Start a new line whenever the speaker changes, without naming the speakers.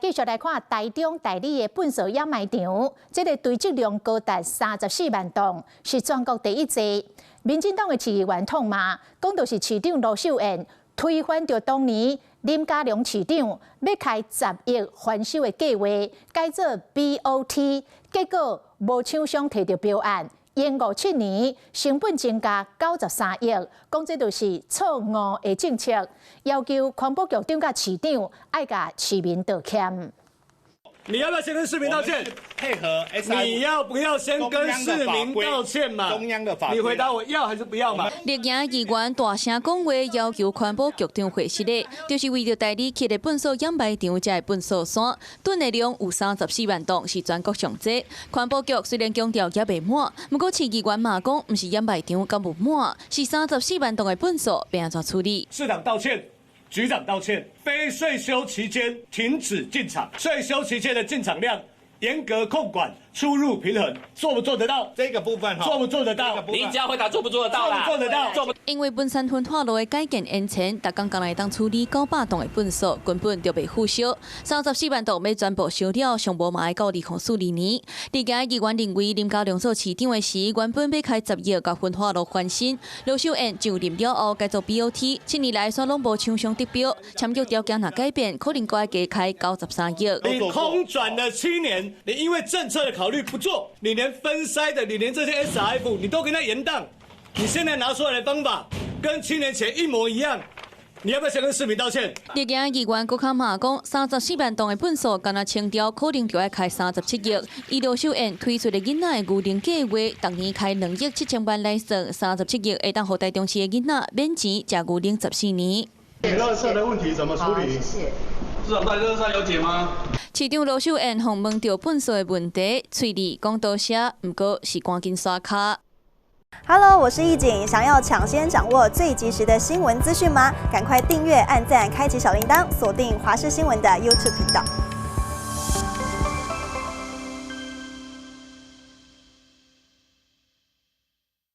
继续来看台中代理的粪扫掩埋场，这个堆积量高达34万吨，是全国第一座。民进党的市议员痛骂，讲就是市长罗秀燕推翻着当年林佳龙市长要开10亿翻修的计划，改做 BOT， 结果无厂商摕到标案。 延误7年，成本增加93亿，讲这就是错误的政策，要求环保局长甲市长爱甲市民道歉。
你要不要先跟市民道歉？
配合 SI，
你要不要先跟市民道歉嘛？
中央的法规，
你回答我要还是不要嘛？
立营议员大声讲话，要求环保局长回实的，就是为着代理起的粪扫掩埋场才的粪扫山，吨的量有34万吨，是全国上济。环保局虽然强调也未满，不过市议员骂讲，不是掩埋场敢不满，是34万吨的粪扫，要安怎处理？
市长道歉。 局长道歉，非税休期间停止进场，税休期间的进场量严格控管，出入平衡，做不做得到？
这个部分
做不做得到？
你只要回答做不做得到啦？
做得到。
因为本山分化路的改建延前，逐工来当处理900吨的粪扫，根本就未复修。34万吨要全部修了，上无嘛要到2042年。立营议员认为林佳龙做市长的时，原本要开10亿，甲分化路翻新。罗秀燕就任了后改做 BOT，7年来煞拢无厂商得标，签约条件若改变，可能该加开93亿。
你空转了7年，你因为政策的考虑不做，你连分筛的，你连这些 SRF 你都跟他延宕。 你现在拿出来的方法跟7年前一模一样，你要不要先跟市民道歉？
立营议员国卡骂讲，34万吨的粪扫，干那清掉可能就要开37亿。伊罗秀燕推出的囡仔的牛龄计划，逐年开2亿7千万来算，37亿会当互台中市的囡仔免钱食牛龄14年。
垃圾的问题怎么处理？
谢谢。
市长对垃圾有解吗？
市长罗秀燕访问到粪扫的问题，嘴里讲多谢，不过是赶紧刷卡。
Hello， 我是易景，想要抢先掌握最及时的新闻资讯吗？赶快订阅、按赞、开启小铃铛，锁定华视新闻的 YouTube 频道。